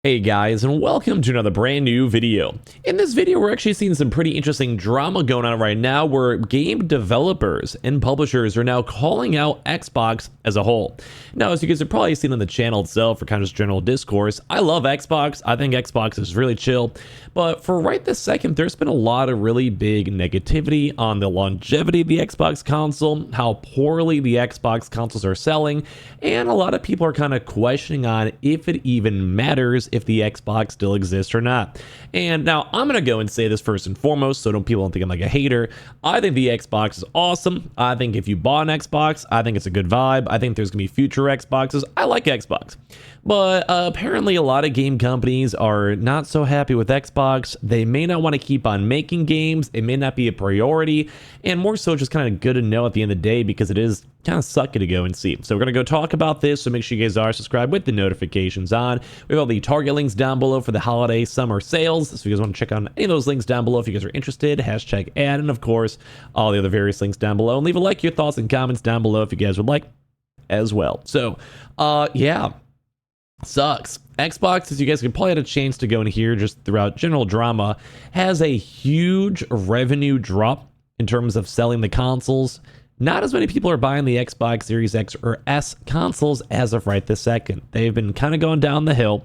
Hey guys, and welcome to another brand new video. In this video, we're actually seeing some pretty interesting drama going on right now where game developers and publishers are now calling out Xbox as a whole. Now, as you guys have probably seen on the channel itself, for kind of just general discourse, I love Xbox. I think Xbox is really chill. But for right this second, there's been a lot of really big negativity on the longevity of the Xbox console, how poorly the Xbox consoles are selling, and a lot of people are kind of questioning on if it even matters if the Xbox still exists or not. And now I'm gonna go and say this first and foremost, so people don't think I'm like a hater. I think the Xbox is awesome. I think if you bought an Xbox, I think it's a good vibe. I think there's gonna be future Xboxes. I like Xbox. But apparently a lot of game companies are not so happy with Xbox. They may not want to keep on making games. It may not be a priority, and more so just kind of good to know at the end of the day, because it is kind of sucky to go and see. So we're going to go talk about this, so make sure you guys are subscribed with the notifications on. We have all the Target links down below for the holiday summer sales, so if you guys want to check out any of those links down below if you guys are interested, hashtag ad, and of course all the other various links down below. And leave a like, your thoughts and comments down below if you guys would like as well. So yeah, sucks. Xbox, as you guys can probably had a chance to go in here just throughout general drama, has a huge revenue drop in terms of selling the consoles. Not as many people are buying the Xbox Series X or S consoles as of right this second. They've been kind of going down the hill.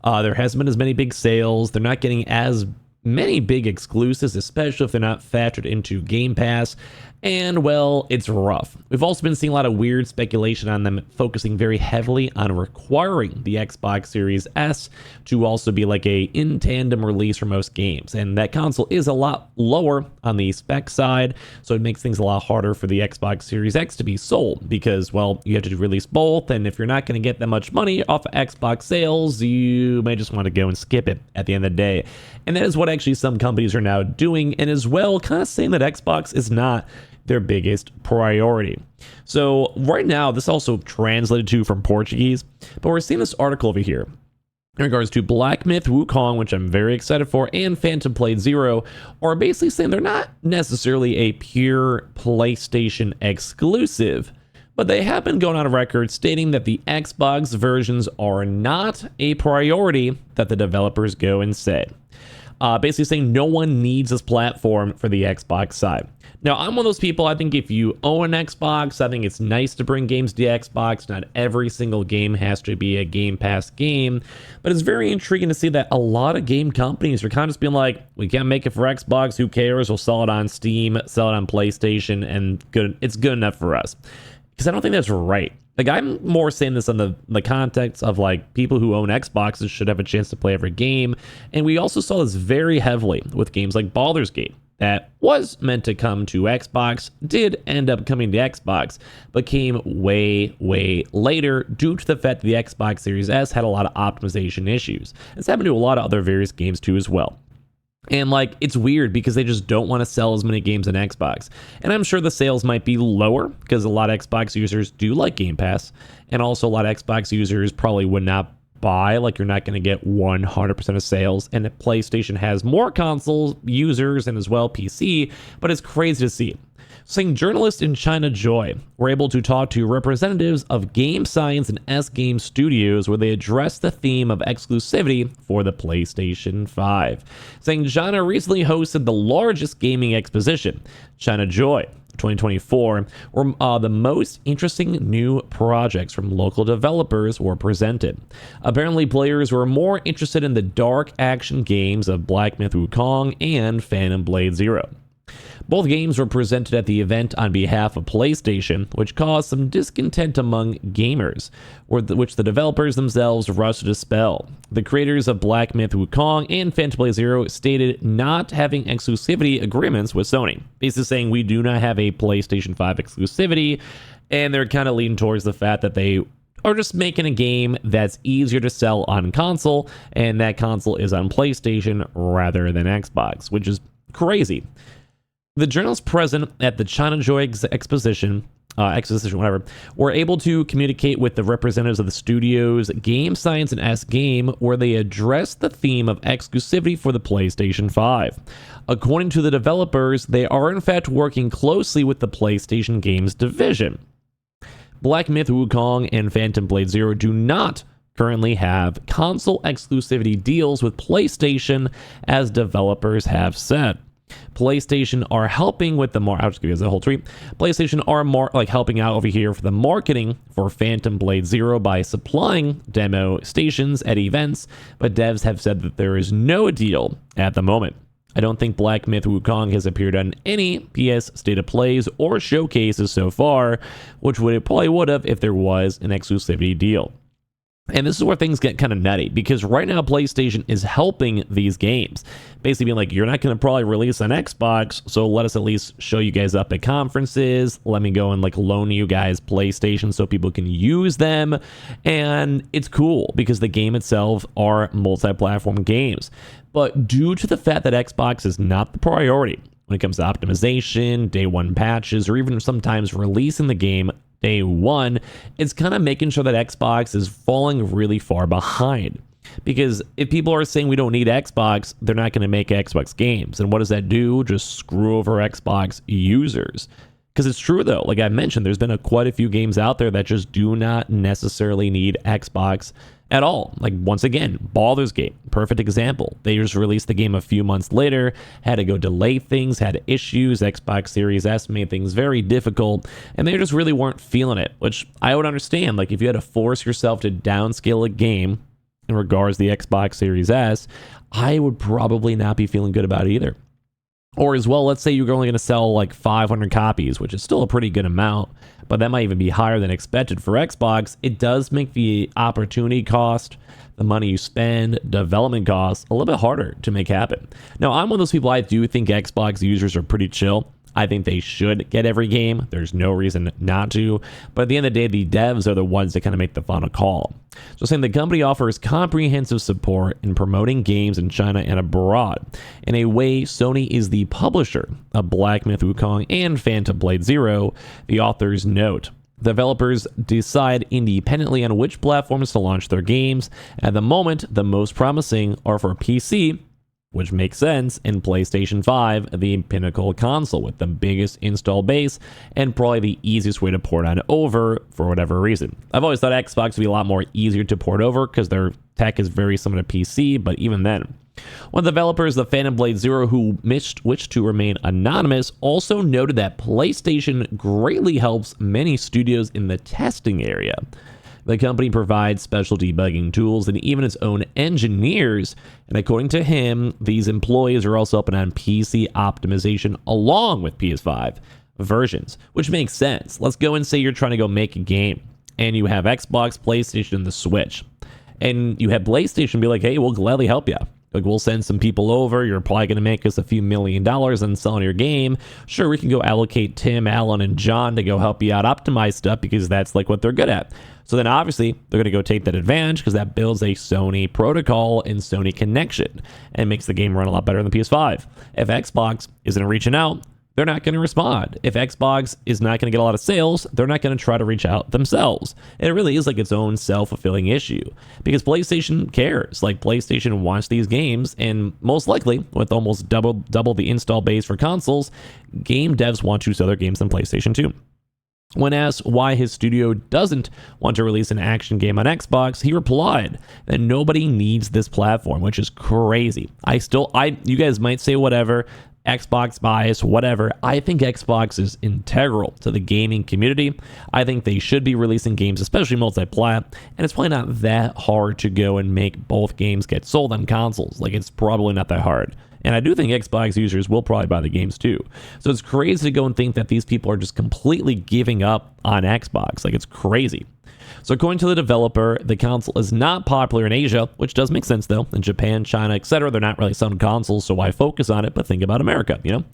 There hasn't been as many big sales. They're not getting as many big exclusives, especially if they're not factored into Game Pass. And well, it's rough. We've also been seeing a lot of weird speculation on them focusing very heavily on requiring the Xbox Series S to also be like a in tandem release for most games. And that console is a lot lower on the spec side, so it makes things a lot harder for the Xbox Series X to be sold because, well, you have to release both, and if you're not going to get that much money off of Xbox sales, you may just want to go and skip it at the end of the day. And that is what actually some companies are now doing, and as well kind of saying that Xbox is not their biggest priority. So right now, this also translated to from Portuguese, but we're seeing this article over here in regards to Black Myth Wukong, which I'm very excited for, and Phantom Blade Zero, are basically saying they're not necessarily a pure PlayStation exclusive, but they have been going on record stating that the Xbox versions are not a priority that the developers go and said. Basically saying no one needs this platform for the Xbox side. Now, I'm one of those people, I think if you own an Xbox, I think it's nice to bring games to the Xbox. Not every single game has to be a Game Pass game, but it's very intriguing to see that a lot of game companies are kind of just being like, we can't make it for Xbox, who cares? We'll sell it on Steam, sell it on PlayStation, and it's good enough for us. Because I don't think that's right. Like, I'm more saying this on the context of like people who own Xboxes should have a chance to play every game. And we also saw this very heavily with games like Baldur's Gate that was meant to come to Xbox, did end up coming to Xbox, but came way, way later due to the fact that the Xbox Series S had a lot of optimization issues. It's happened to a lot of other various games too as well. And like, it's weird because they just don't want to sell as many games on Xbox. And I'm sure the sales might be lower because a lot of Xbox users do like Game Pass. And also a lot of Xbox users probably would not buy, like you're not going to get 100% of sales. And PlayStation has more console users and as well PC, but it's crazy to see. Saying journalists in ChinaJoy were able to talk to representatives of Game Science and S Game Studios where they addressed the theme of exclusivity for the PlayStation 5. Saying China recently hosted the largest gaming exposition, ChinaJoy 2024, where the most interesting new projects from local developers were presented. Apparently, players were more interested in the dark action games of Black Myth Wukong and Phantom Blade Zero. Both games were presented at the event on behalf of PlayStation, which caused some discontent among gamers, which the developers themselves rushed to dispel. The creators of Black Myth Wukong and Phantom Blade Zero stated not having exclusivity agreements with Sony, basically saying we do not have a PlayStation 5 exclusivity, and they're kind of leaning towards the fact that they are just making a game that's easier to sell on console, and that console is on PlayStation rather than Xbox, which is crazy. The journalists present at the ChinaJoy exposition, were able to communicate with the representatives of the studios Game Science and S Game, where they addressed the theme of exclusivity for the PlayStation 5. According to the developers, they are in fact working closely with the PlayStation Games division. Black Myth Wukong and Phantom Blade Zero do not currently have console exclusivity deals with PlayStation, as developers have said. PlayStation are helping with the I'll just give you the whole tweet. PlayStation are more like helping out over here for the marketing for Phantom Blade Zero by supplying demo stations at events, but devs have said that there is no deal at the moment. I don't think Black Myth Wukong has appeared on any PS State of Plays or showcases so far, which it probably would have if there was an exclusivity deal. And this is where things get kind of nutty, because right now PlayStation is helping these games. Basically being like, you're not going to probably release on Xbox, so let us at least show you guys up at conferences. Let me go and like loan you guys PlayStation so people can use them. And it's cool because the game itself are multi-platform games. But due to the fact that Xbox is not the priority when it comes to optimization, day one patches, or even sometimes releasing the game day one, it's kind of making sure that Xbox is falling really far behind. Because if people are saying we don't need Xbox, they're not going to make Xbox games. And what does that do? Just screw over Xbox users. Because it's true though, like I mentioned, there's been quite a few games out there that just do not necessarily need Xbox at all. Like once again, Baldur's Gate, perfect example. They just released the game a few months later, had to go delay things, had issues, Xbox Series S made things very difficult, and they just really weren't feeling it, which I would understand. Like if you had to force yourself to downscale a game in regards to the Xbox Series S, I would probably not be feeling good about it either. Or as well, let's say you're only going to sell like 500 copies, which is still a pretty good amount, but that might even be higher than expected for Xbox. It does make the opportunity cost, the money you spend, development costs, a little bit harder to make happen. Now, I'm one of those people, I do think Xbox users are pretty chill. I think they should get every game. There's no reason not to. But at the end of the day, the devs are the ones that kind of make the final call. So saying the company offers comprehensive support in promoting games in China and abroad. In a way, Sony is the publisher of Black Myth Wukong and Phantom Blade Zero, the authors note. Developers decide independently on which platforms to launch their games. At the moment, the most promising are for PC, which makes sense, in PlayStation 5, the pinnacle console with the biggest install base and probably the easiest way to port on over for whatever reason. I've always thought Xbox would be a lot more easier to port over because their tech is very similar to PC, but even then. One of the developers of Phantom Blade Zero, who wished to remain anonymous, also noted that PlayStation greatly helps many studios in the testing area. The company provides special debugging tools and even its own engineers. And according to him, these employees are also helping on PC optimization along with PS5 versions, which makes sense. Let's go and say you're trying to go make a game and you have Xbox, PlayStation, and the Switch. And you have PlayStation be like, hey, we'll gladly help you. Like, we'll send some people over. You're probably going to make us a few $1 million on selling your game. Sure, we can go allocate Tim, Alan, and John to go help you out optimize stuff because that's like what they're good at. So then obviously they're going to go take that advantage because that builds a Sony protocol and Sony connection and makes the game run a lot better than the PS5. If Xbox isn't reaching out, they're not going to respond. If Xbox is not going to get a lot of sales, they're not going to try to reach out themselves. And it really is like its own self-fulfilling issue because PlayStation cares. Like, PlayStation wants these games, and most likely with almost double the install base for consoles, game devs want to sell their games on PlayStation 2. When asked why his studio doesn't want to release an action game on Xbox, he replied that nobody needs this platform, which is crazy. You guys might say whatever, Xbox bias, whatever. I think Xbox is integral to the gaming community. I think they should be releasing games, especially multi-plat, and it's probably not that hard to go and make both games get sold on consoles. Like, it's probably not that hard. And I do think Xbox users will probably buy the games too. So it's crazy to go and think that these people are just completely giving up on Xbox. Like, it's crazy. So according to the developer, the console is not popular in Asia, which does make sense though. In Japan, China, etc., they're not really selling consoles, so why focus on it? But think about America, you know?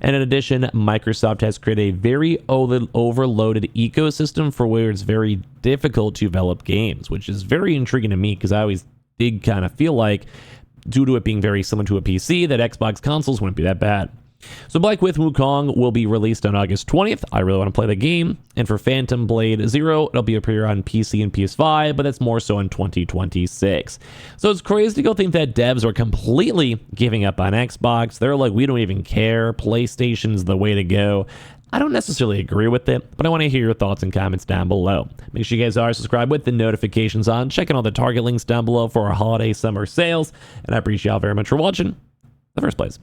And in addition, Microsoft has created a very overloaded ecosystem for where it's very difficult to develop games, which is very intriguing to me because I always did kind of feel like, due to it being very similar to a PC, that Xbox consoles wouldn't be that bad. So Black Myth Wukong will be released on August 20th. I really want to play the game. And for Phantom Blade Zero, it'll be appear on PC and PS5, but that's more so in 2026. So it's crazy to go think that devs are completely giving up on Xbox. They're like, we don't even care. PlayStation's the way to go. I don't necessarily agree with it, but I want to hear your thoughts and comments down below. Make sure you guys are subscribed with the notifications on, checking all the Target links down below for our holiday summer sales, and I appreciate y'all very much for watching in the first place.